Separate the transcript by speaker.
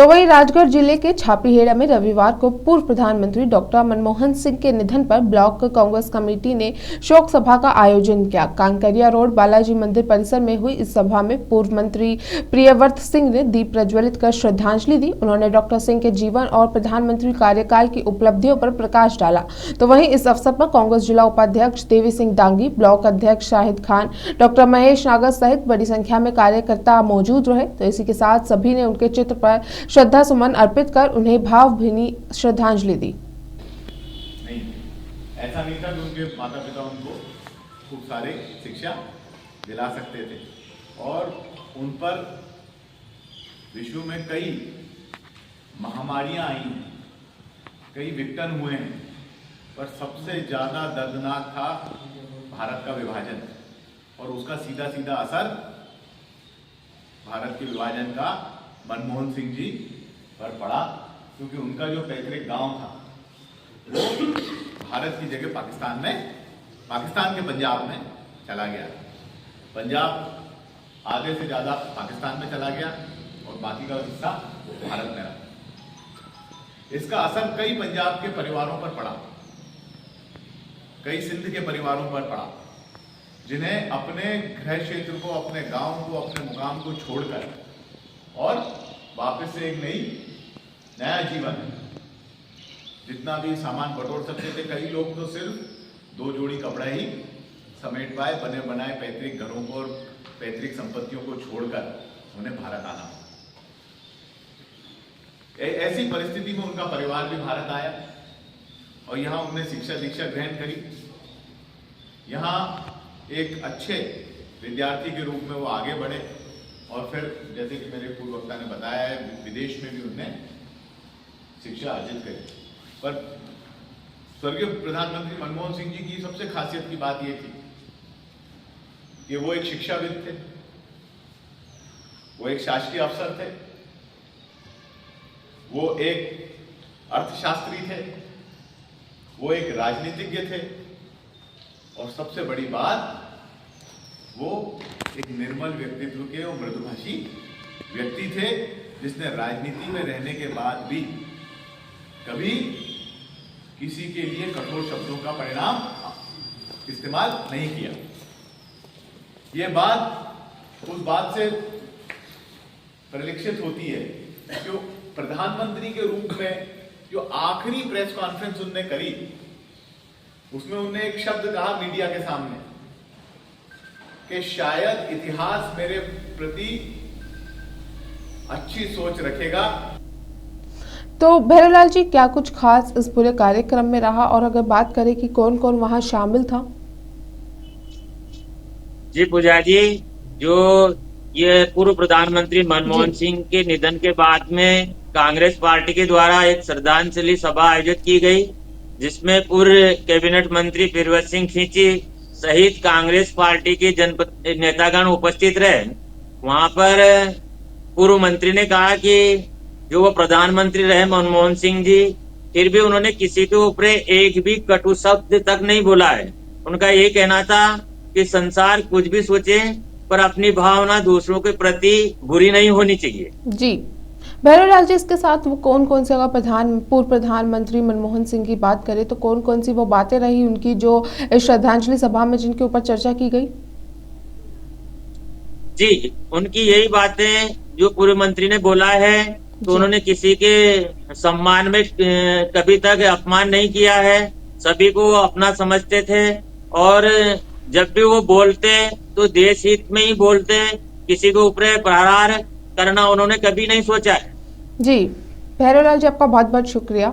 Speaker 1: तो वहीं राजगढ़ जिले के छापीहेड़ा में रविवार को पूर्व प्रधानमंत्री डॉक्टर मनमोहन सिंह के निधन पर ब्लॉक कांग्रेस कमेटी ने शोक सभा का आयोजन किया। कांकरिया रोड बालाजी मंदिर परिसर में हुई इस सभा में पूर्व मंत्री प्रियव्रत सिंह ने दीप प्रज्वलित कर श्रद्धांजलि दी। उन्होंने डॉक्टर सिंह के जीवन और प्रधानमंत्री कार्यकाल की उपलब्धियों पर प्रकाश डाला। तो वहीं इस अवसर पर कांग्रेस जिला उपाध्यक्ष देवी सिंह डांगी, ब्लॉक अध्यक्ष शाहिद खान, डॉक्टर महेश नागर सहित बड़ी संख्या में कार्यकर्ता मौजूद रहे। तो इसी के साथ सभी ने उनके चित्र पर श्रद्धा सुमन अर्पित कर उन्हें भावभीनी श्रद्धांजलि दी।
Speaker 2: नहीं, ऐसा नहीं था कि उनके माता पिता उनको खूब सारे शिक्षा दिला सकते थे और उन पर विश्व में कई महामारियां आई हैं, कई विघटन हुए हैं, पर सबसे ज्यादा दर्दनाक था भारत का विभाजन और उसका सीधा सीधा असर भारत के विभाजन का मनमोहन सिंह जी पर पड़ा, क्योंकि उनका जो पैतृक गांव था वो भारत की जगह पाकिस्तान के पंजाब में चला गया। पंजाब आधे से ज्यादा पाकिस्तान में चला गया और बाकी का हिस्सा भारत में रहा। इसका असर कई पंजाब के परिवारों पर पड़ा, कई सिंध के परिवारों पर पड़ा, जिन्हें अपने गृह क्षेत्र को, अपने गांव को, अपने मुकाम को छोड़कर और वापस से एक नया जीवन, जितना भी सामान बटोर सकते थे, कई लोग तो सिर्फ 2 जोड़ी कपड़ा ही समेट पाए, बने बनाए पैतृक घरों को और पैतृक संपत्तियों को छोड़कर उन्हें भारत आना। ऐसी परिस्थिति में उनका परिवार भी भारत आया और यहाँ उन्होंने शिक्षा दीक्षा ग्रहण करी। यहाँ एक अच्छे विद्यार्थी के रूप में वो आगे बढ़े और फिर जैसे कि मेरे पूर्व वक्ता ने बताया है, विदेश में भी उन्होंने शिक्षा अर्जित करी। पर स्वर्गीय प्रधानमंत्री मनमोहन सिंह जी की सबसे खासियत की बात यह थी कि वो एक शिक्षाविद थे, वो एक शासकीय अफसर थे, वो एक अर्थशास्त्री थे, वो एक राजनीतिज्ञ थे और सबसे बड़ी बात वो एक निर्मल व्यक्तित्व के और मृदुभाषी व्यक्ति थे, जिसने राजनीति में रहने के बाद भी कभी किसी के लिए कठोर शब्दों का परिणाम इस्तेमाल नहीं किया। ये बात उस बात से परिलक्षित होती है जो प्रधानमंत्री के रूप में जो आखिरी प्रेस कॉन्फ्रेंस उन्होंने करी, उसमें उन्होंने एक शब्द कहा मीडिया के सामने कि शायद इतिहास मेरे प्रति अच्छी सोच रखेगा।
Speaker 1: तो भैरवलाल जी, क्या कुछ खास इस पूरे कार्यक्रम में रहा और अगर बात करें कि कौन कौन वहां शामिल था?
Speaker 3: जी पूजा जी, जो ये पूर्व प्रधानमंत्री मनमोहन सिंह के निधन के बाद में कांग्रेस पार्टी के द्वारा एक श्रद्धांजलि सभा आयोजित की गई, जिसमें पूर्व कैबिनेट मंत्री प्रियव्रत सिंह सहित कांग्रेस पार्टी के नेतागण उपस्थित रहे। वहां पर पूर्व मंत्री ने कहा कि जो वो प्रधानमंत्री रहे मनमोहन सिंह जी, फिर भी उन्होंने किसी के ऊपर एक भी कटु शब्द तक नहीं बोला है। उनका ये कहना था कि संसार कुछ भी सोचे पर अपनी भावना दूसरों के प्रति बुरी नहीं होनी चाहिए।
Speaker 1: जी भैरवलाल जी, इसके साथ वो कौन कौन से अगर पूर्व प्रधानमंत्री मनमोहन सिंह की बात करें तो कौन कौन सी वो बातें रही उनकी जो श्रद्धांजलि सभा में जिनके ऊपर चर्चा की गई?
Speaker 3: जी, उनकी यही बातें जो पूर्व मंत्री ने बोला है, तो उन्होंने किसी के सम्मान में कभी तक अपमान नहीं किया है, सभी को अपना समझते थे और जब भी वो बोलते तो देश हित में ही बोलते, किसी के ऊपर प्रहार करना उन्होंने कभी नहीं सोचा है।
Speaker 1: जी भैरवलाल जी, आपका बहुत बहुत शुक्रिया।